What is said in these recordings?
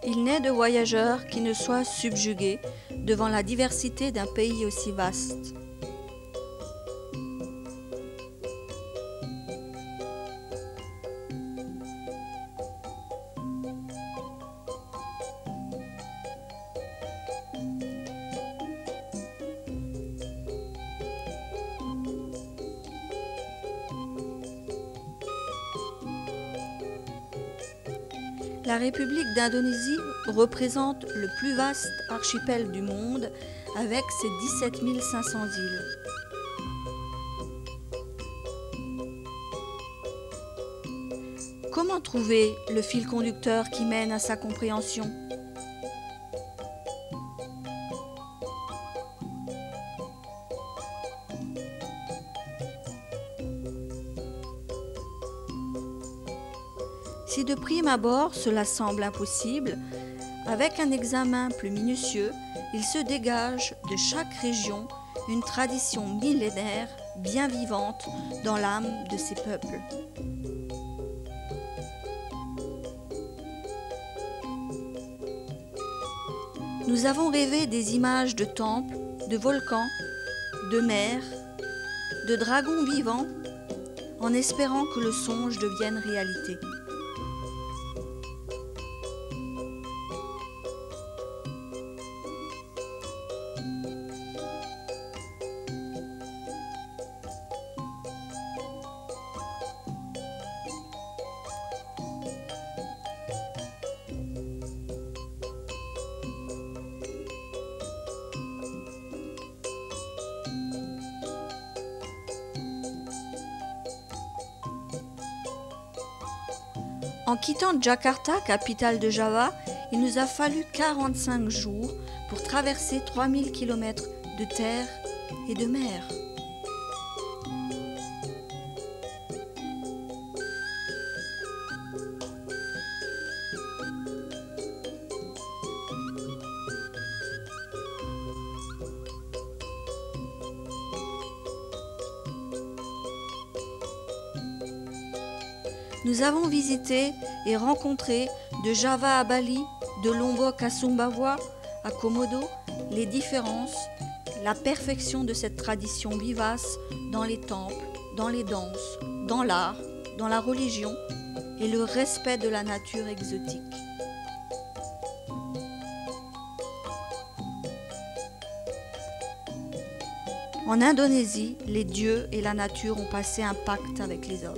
Il n'est de voyageur qui ne soit subjugué devant la diversité d'un pays aussi vaste. La République d'Indonésie représente le plus vaste archipel du monde avec ses 17 500 îles. Comment trouver le fil conducteur qui mène à sa compréhension ? Si de prime abord cela semble impossible, avec un examen plus minutieux, il se dégage de chaque région une tradition millénaire bien vivante dans l'âme de ces peuples. Nous avons rêvé des images de temples, de volcans, de mers, de dragons vivants, en espérant que le songe devienne réalité. En quittant Jakarta, capitale de Java, il nous a fallu 45 jours pour traverser 3000 km de terre et de mer. Nous avons visité et rencontré de Java à Bali, de Lombok à Sumbawa, à Komodo, les différences, la perfection de cette tradition vivace dans les temples, dans les danses, dans l'art, dans la religion et le respect de la nature exotique. En Indonésie, les dieux et la nature ont passé un pacte avec les hommes.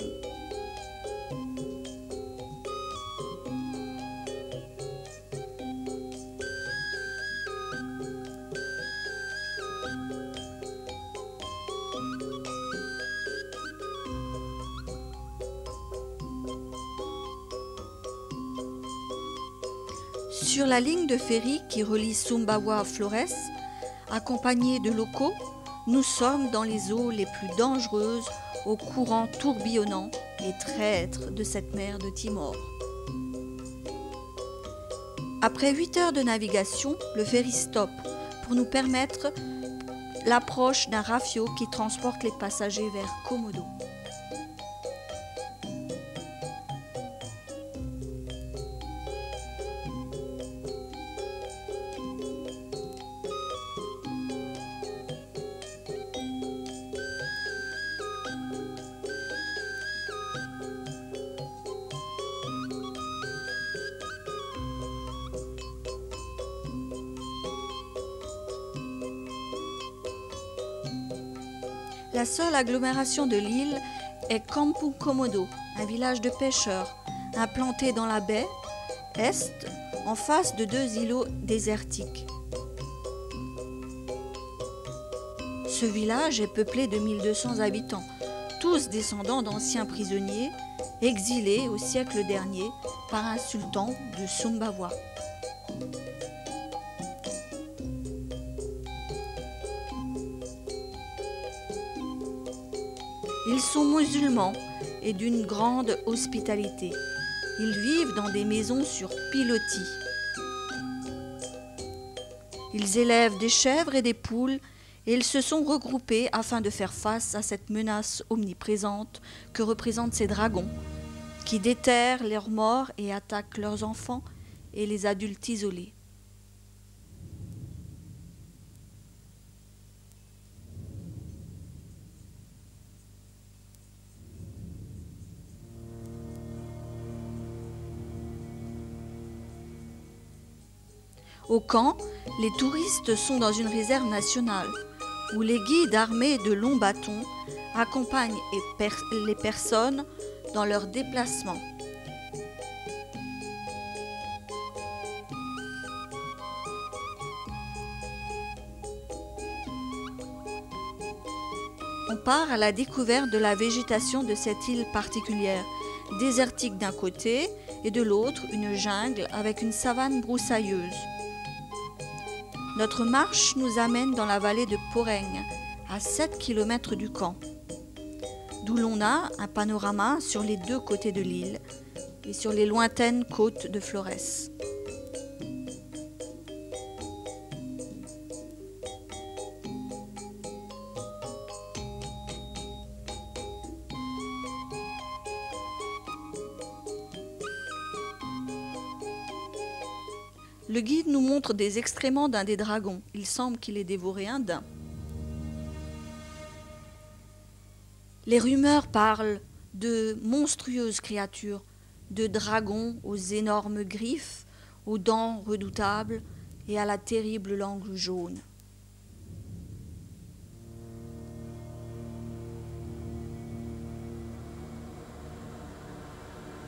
Sur la ligne de ferry qui relie Sumbawa à Flores, accompagnés de locaux, nous sommes dans les eaux les plus dangereuses aux courants tourbillonnants et traîtres de cette mer de Timor. Après 8 heures de navigation, le ferry stoppe pour nous permettre l'approche d'un rafio qui transporte les passagers vers Komodo. La seule agglomération de l'île est Kampung Komodo, un village de pêcheurs implanté dans la baie est en face de 2 îlots désertiques. Ce village est peuplé de 1200 habitants, tous descendants d'anciens prisonniers exilés au siècle dernier par un sultan de Sumbawa. Ils sont musulmans et d'une grande hospitalité. Ils vivent dans des maisons sur pilotis. Ils élèvent des chèvres et des poules et ils se sont regroupés afin de faire face à cette menace omniprésente que représentent ces dragons qui déterrent leurs morts et attaquent leurs enfants et les adultes isolés. Au camp, les touristes sont dans une réserve nationale où les guides armés de longs bâtons accompagnent les personnes dans leurs déplacements. On part à la découverte de la végétation de cette île particulière, désertique d'un côté et de l'autre une jungle avec une savane broussailleuse. Notre marche nous amène dans la vallée de Poreng, à 7 km du camp, d'où l'on a un panorama sur les deux côtés de l'île et sur les lointaines côtes de Flores. Le guide nous montre des excréments d'un des dragons. Il semble qu'il ait dévoré un daim. Les rumeurs parlent de monstrueuses créatures, de dragons aux énormes griffes, aux dents redoutables et à la terrible langue jaune.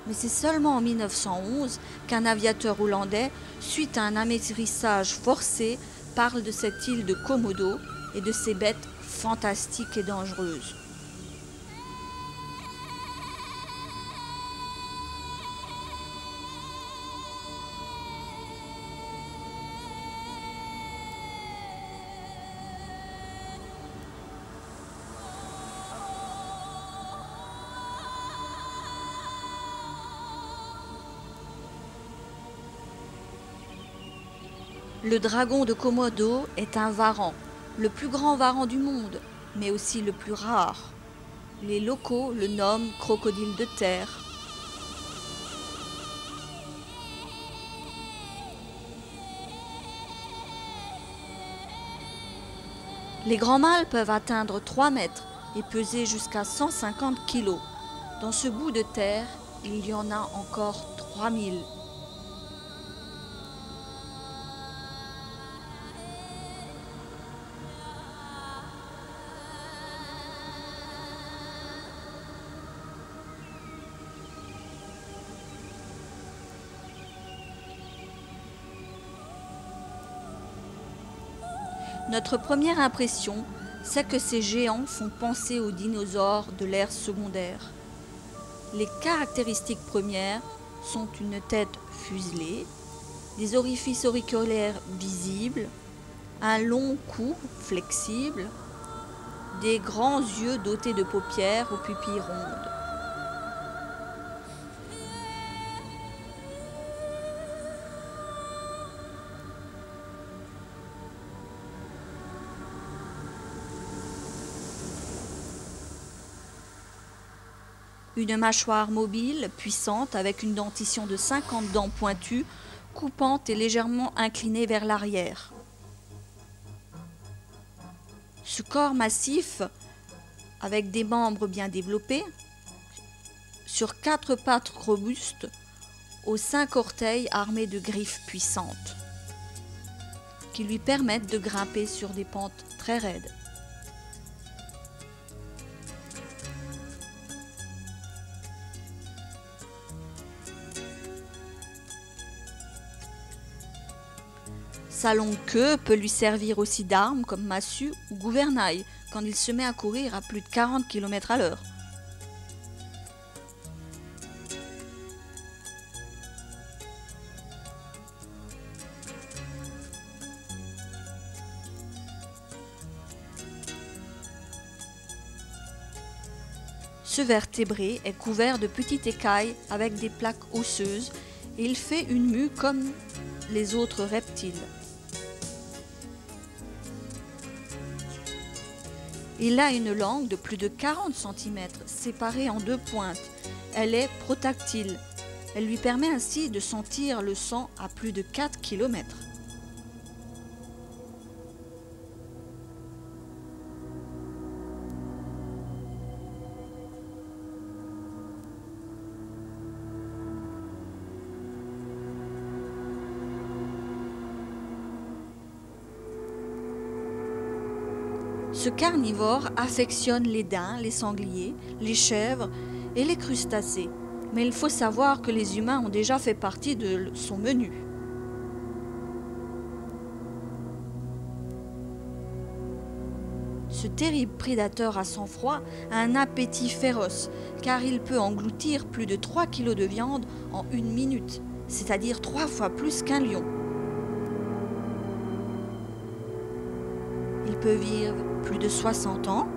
Mais c'est seulement en 1911 qu'un aviateur hollandais, suite à un atterrissage forcé, parle de cette île de Komodo et de ses bêtes fantastiques et dangereuses. Le dragon de Komodo est un varan, le plus grand varan du monde, mais aussi le plus rare. Les locaux le nomment crocodile de terre. Les grands mâles peuvent atteindre 3 mètres et peser jusqu'à 150 kg. Dans ce bout de terre, il y en a encore 3000. Notre première impression, c'est que ces géants font penser aux dinosaures de l'ère secondaire. Les caractéristiques premières sont une tête fuselée, des orifices auriculaires visibles, un long cou flexible, des grands yeux dotés de paupières aux pupilles rondes. Une mâchoire mobile, puissante, avec une dentition de 50 dents pointues, coupantes et légèrement inclinées vers l'arrière. Ce corps massif, avec des membres bien développés, sur 4 pattes robustes, aux 5 orteils armés de griffes puissantes, qui lui permettent de grimper sur des pentes très raides. Sa longue queue peut lui servir aussi d'arme comme massue ou gouvernail quand il se met à courir à plus de 40 km à l'heure. Ce vertébré est couvert de petites écailles avec des plaques osseuses et il fait une mue comme les autres reptiles. Il a une langue de plus de 40 cm, séparée en 2 pointes. Elle est protactile. Elle lui permet ainsi de sentir le sang à plus de 4 km. Ce carnivore affectionne les daims, les sangliers, les chèvres et les crustacés. Mais il faut savoir que les humains ont déjà fait partie de son menu. Ce terrible prédateur à sang-froid a un appétit féroce, car il peut engloutir plus de 3 kg de viande en 1 minute, c'est-à-dire 3 fois plus qu'un lion. Il peut vivre plus de 60 ans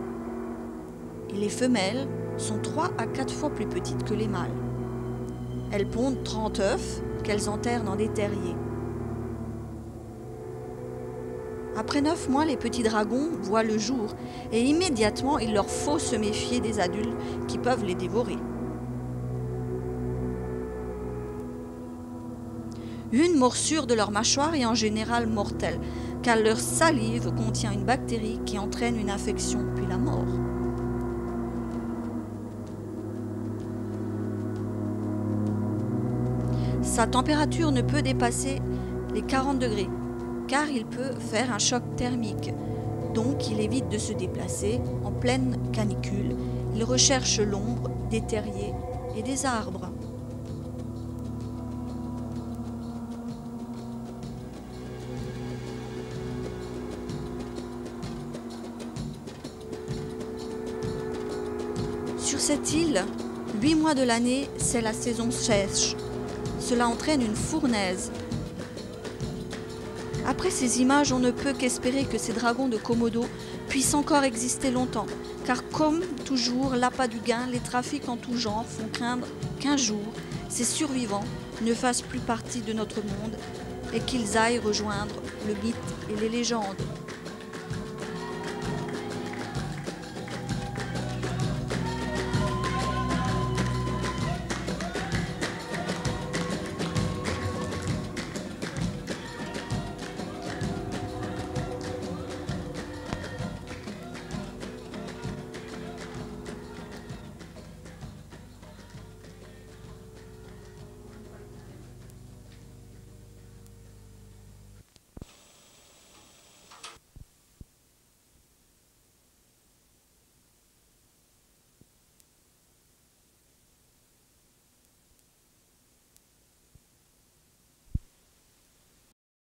et les femelles sont 3 à 4 fois plus petites que les mâles. Elles pondent 30 œufs qu'elles enterrent dans des terriers. Après 9 mois, les petits dragons voient le jour et immédiatement il leur faut se méfier des adultes qui peuvent les dévorer. Une morsure de leur mâchoire est en général mortelle, car leur salive contient une bactérie qui entraîne une infection puis la mort. Sa température ne peut dépasser les 40 degrés, car il peut faire un choc thermique. Donc il évite de se déplacer en pleine canicule. Il recherche l'ombre des terriers et des arbres. Sur cette île, 8 mois de l'année, c'est la saison sèche. Cela entraîne une fournaise. Après ces images, on ne peut qu'espérer que ces dragons de Komodo puissent encore exister longtemps, car comme toujours, l'appât du gain, les trafics en tout genre font craindre qu'un jour, ces survivants ne fassent plus partie de notre monde et qu'ils aillent rejoindre le mythe et les légendes.